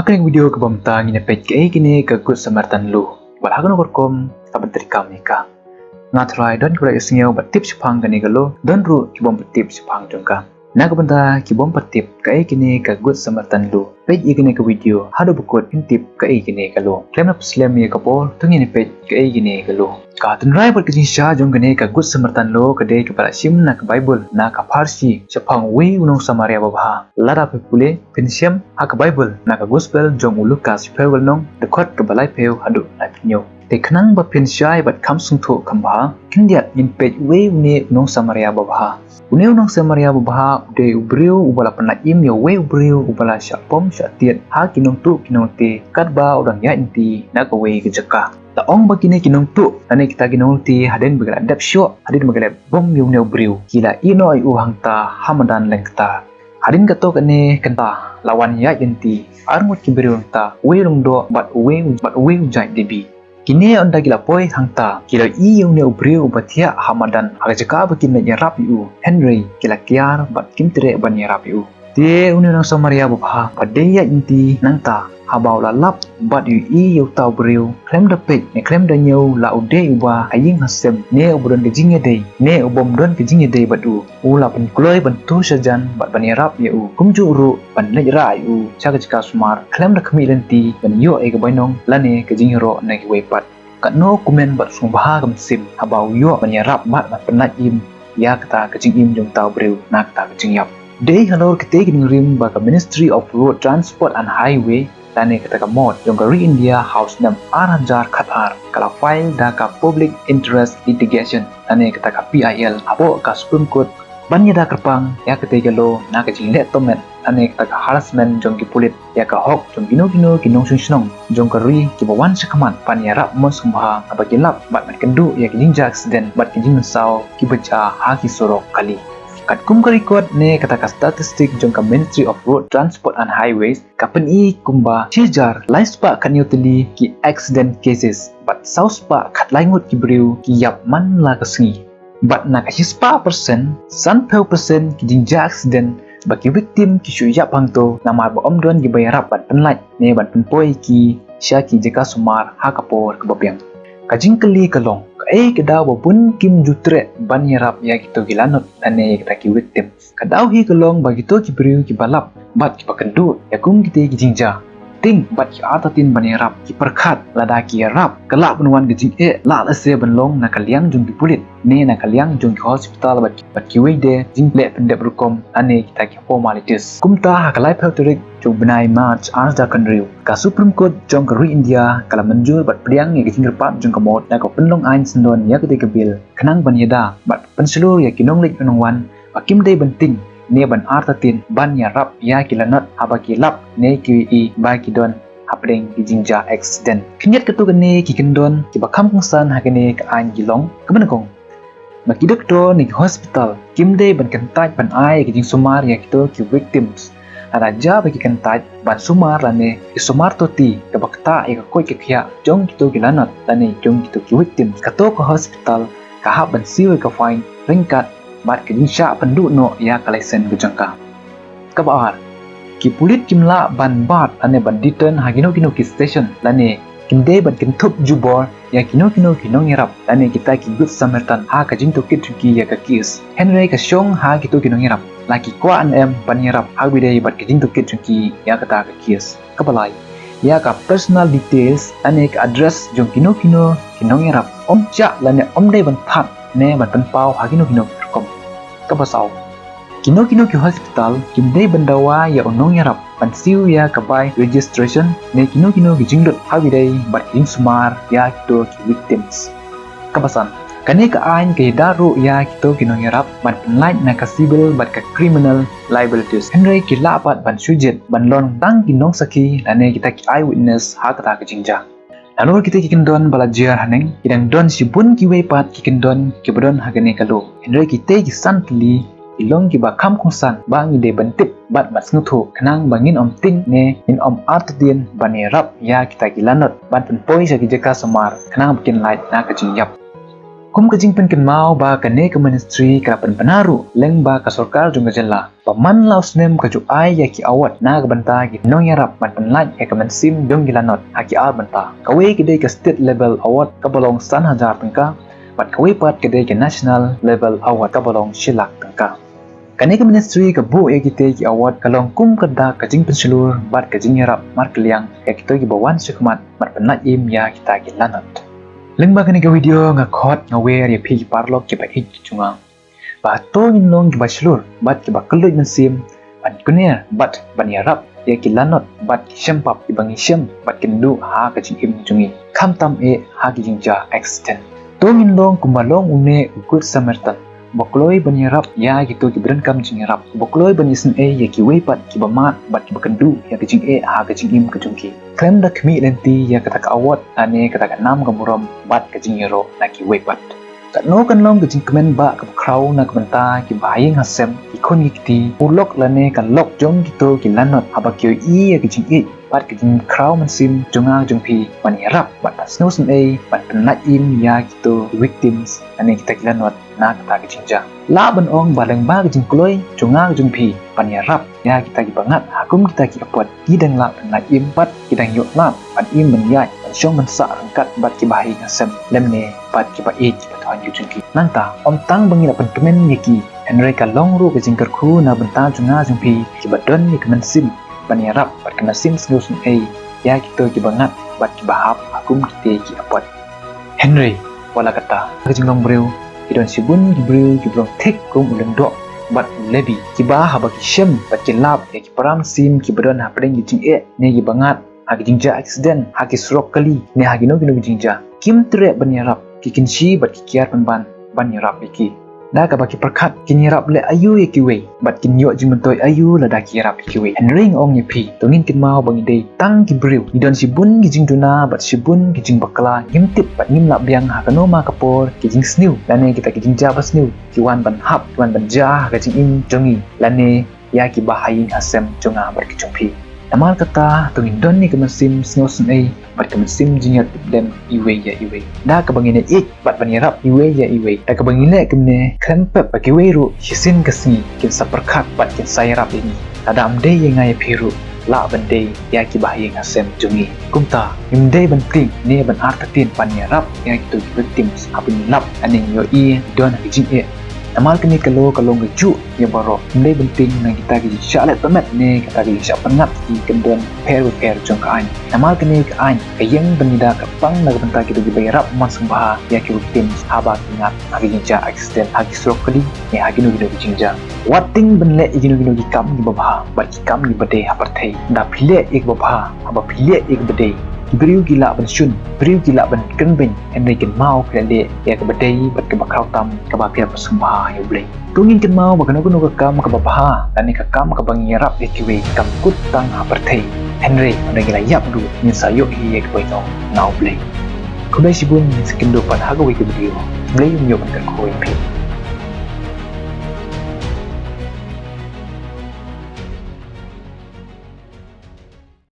Akan video ke bamta ngine page ke kini ke good samartan lu. Wal hagan korkom taban terikam nika. Ngatrai don kula isngeu bat tips pang gani galo don ru ki bom tips pang jongka. Na ke banta ki bom tip ke kini ke good samartan lu. Page ikini ke video hado bukut intip ke kini galo. Klem na slam ye kapol tung ini page ke kini galo. Ka tunrai bat ke jinsha jong gani ke good samartan lu ke de ke parasim na ke bible na ka farsi sepang we unong samaria babha. Lara pe pule mynsiem haka bible na ka gospel jong ulukas pewel nong de khot ke balai peu hadu lai pnyo. Te khnang ba pinshai bat kam sungtho kamba kindia in page we une unong samaria babha. Une unong samaria babha de briew ubala pena im yo we briew ubala shempap shatiat ha kinong tu kinong te kaba orang ya inti na ka we ke jaka. Ta ong bagine kinong tu ane kita kinong ti haden bagala dap syo haden bagala bom yo ne briew kila ino ai u hangta hamadan lengta. Hadin kato kene kenta lawan ya inti armut ki briew ta we long do bat we jai debi. Kini onda gila poi hangta kila i yung ne briew batia hamadan aga jaka bakin ne rap yu Henry kila kiar bat kimtre ban rap yu. Tie unang samaria babha padeya inti nangta habau la lap bat yu i yu tau briew klem da pek ne klem da nyau la ude uba aying hasem ne ubron ke jingye dei ne ubom don ke jingye dei batu ula pen kloi ban tu sajan bat ban rap yu kumju ru ban le ra yu chaga jika smar klem da khmi lenti ban yo e ke bainong lane ke jinghiro ne ke wepat kat no kumen bat sumbaha kam sim habau yo ban rap bat ban penat im ya kata ke jingim jong tau briew na kata ke jingyap. Day halor kete rim baka Ministry of Road Transport and Highway tane kata ka mod jong ka India House nam 8,000 khatar kala file da ka Public Interest Litigation tane kata ka PIL abo ka Supreme Court banya da kerpang ya kete galo na ka jingle tomet ane kata ka harassment jong ki pulit ya ka hok jong kinong sunong jong ka ri ki bawan sakaman pan ya rap mos kumha abagi lap bat kynduh ya ki jingjia accident bat ki jingmyntoi ki baca ha ki sorok kali. Kat kum ka record ne kata ka statistik jong ka Ministry of Road Transport and Highways kapan i kumba chijar lais pa kanyoteli ki accident cases but saus pa kat laingut ki briew ki yap man la ka sngi but na ka hispa persen san peu persen ki jingjia accident bagi victim ki shu yap hangto namar ba omdon gi bayarap bat penlait ne ban penpoi ki syaki jeka sumar ha kapor ke babiang kajing keli kalong kedaw babun kim jutre ban yarap ya gitu gilanot ane kita ki victim kedaw hi kelong bagi to ki briew ki balap bat ki pakendu ya kum kita ki jingjia ting bat ki atatin ban yarap ki perkhat lada ki yarap kelak penwan ki jing la la se ban long na kaliang jung ki pulit ne na kaliang jung ki hospital bat ki wede jing le pendep rukom ane kita ki formalities kumta hakalai pelterik jong benai march arda kanriu ka Supreme Court jong ka India kala menjur bat pliang ya ki pat jong ka mod na ka penlong ain sendon ya ketika bil kenang ban yada bat penselur ya kinong lik penongwan akim dei benting ne ban artatin ban ya rap ya ki lanot haba ki lap ne ki i ba ki don hapdeng ki jingjia accident kinyat ketu gane ki kendon ki bakam kungsan hagane ka ain gilong kebenakong maki doktor ni hospital kim dei ban kentaj ban ai ki jing sumar ya kito ki victims raja bagi kentaj ban sumar lane ki sumar toti ka bakta ya ka koi ke khia jong kito gilanot lane jong kito ki victim kato ko hospital ka hab ban siwe ka fine ringkat bat ke jinsha pendu no ya kalesen gujangka kabar ki pulit kimla ban bat ane ban diten hagino ki station lane kimde ban kintup jubor ya kinong yarap lane kita ki good samaritan ha ka jinto ki ya ka kis Henry ka shong ha kito kinong yarap laki kwa an ban yarap ha bidai bat ki jinto ki ya kata ka kis kabalai ya ka personal details ane ka address jong kinong yarap om cha lane om dei ban that ne ban penpau ha kinong kom kabasau kinong ki hospital kimdei bandawa ya onong yarap pansiu ya kabai registration ne kinong ki jingdut ha bidai bat king sumar ya kito ki victims kabasan kane ka ain ke daru ya kito kinong yarap ban penlait na ka civil bat ka criminal liabilities Henry ki lapat ban sujet ban lon tang kinong saki lane kita ki eyewitness ha kata ka jingjia lalu kita kikendon balajar haneng kidang don si bun ki wepat kikendon ki bodon hagane kalo Henry kita ki santli ilong ki bakam kongsan bangi de bentip bat mas ngutu kenang bangin om ting ne in om artdin bani rap ya kita ki lanot ban penpoi sa ki jeka semar kenang bikin light na ka jingjap kum ka jingpen kan mau ba ka ne ka ministry ka pen penaru leng ba ka sarkar jong ka jella paman laos nem ka ju ai ya ki awat na ka banta ki nong yarap man penlaj ya ka mynsiem jong lanot haki al banta ka we ki de ka state level award ka bolong san hajar tengka bat ka we pat ka de ka national level award ka bolong shilak tengka kane ka ministry ka bu ya ki te ki award ka long kum ka da ka jingpen selur bat ka jing yarap mar kliang ya ki to ki bawan sukmat mat penlaj im ya kita ki lanot leng ba kani ka video nga khot nga wer ya phi parlok ki ba ik chunga ba to in long ki ba shlur bat ki ba kylluid mynsiem ban kner bat ban iarap ya ki lanot bat ki shempap ki bangi shem bat kynduh ha ka jingim jungi kham tam e ha ki jingjia extend to in long kumalong une ukut samertan bokloi ban iarap ya ki to ki bran kam jing iarap bokloi ban isen e ya ki we pat ki ba mat bat ki ba kynduh ya ki jing e ha ka jingim ka jungki klem da kmi lenti ya kata ka awat ane kata ka nam ka muram bat ka jingiro na ki we pat ka no kan long ka jing kmen ba ka kraw na ka banta ki baying hasem ki khon ki ti ulok lane ka lok jong ki to ki lanot haba ki i ya ki jing e bat ka jing kraw mynsiem jonga jongpi ban iarap bat snosen e bat penat im ya ki to victims ane kita ki lanot na kata ka jingjia la ban ong baleng ba ka jing kloi jonga jongpi ban iarap ya kita ki bangat hakum kita ki apot ki dang la penat im bat ki dang yok lap ban im ban yai ban syong ban sa rangkat bat ki bahi ngasem lemne bat ki ba e ki patwan ki jongki nanta om tang bangi la pen kemen yaki henry ka long ru ka jing kerku na benta jonga jongpi ki badon ni kemen sim ban iarap bat kena sim snusun e ya kita ki bangat bat ki bahap hakum kita ki apot henry wala kata ka jing long briew ki don sibun ki briew ki brong tek kum uleng dok bat lebi ki ba haba ki shem bat ki lap ya ki param sim ki badon ha preng ki jing e ne ki bangat ha ki jingjia accident ha ki surok kali ne ha ki no ki jingjia kim tre ban iarap ki kinshi bat ki kiar ban iarap iki da ka baki perkat kin yarap le ayu ya kiwe bat kin yo jingmyntoi ayu la da ki yarap kiwe and ring ong ye pi tongin kin mau bangi dei tang ki briew ni don sibun ki jingduna bat sibun ki jing bakla ngim tip bat ngim lap biang ha kano ma kapor ki jing sniu lane kita ki jingjia bas sniu ki wan ban hap wan ban ja ka jing im jongi lane ya ki bahayin asem jonga bar ki jongpi amal kata tongin don ni ka mynsiem snosen ai bat ka mynsiem jingat dem iwe da ka bangine ik bat ban iarap iwe da ka bangine kemne shempap ba ki we ru hisin kasni kin saperkat bat kin sayarap ini ada amde ye ngai phiru la bande ya ki bahi ngasem jungi kumta imde banting ne ban artatin pan iarap ya ki tu victims apin lap aning yo i don ki jing e amal kini kalau ngeju ya baro ndai penting na kita ki syalat pemet ne kita ki syak pengat ki kendon pair jong ka an amal kini ka an kayeng benida ka pang na benta ki di bayarap mas bah ya ki victim haba ingat agi jingjia accident agi stroke kali ne agi no jingjia wating benle igino ki kam ni babha ba ki kam ni bade haparthai da phile ek babha aba phile ek bade briew gila ban shun briew gila ban kenbin henry ken mau khale ya ka badai bat ka bakraw tam ka ba pia pasumba ya blai tungin ken mau ba kanu ka kam ka babha dan ka kam ka bangirap ekiwe kam kut tang haparthai henry anda gila yap du ni sayo hi ek boino now blai kudai sibun ni sekindo pan haga wi ke briew blai nyo ban kan khoi phi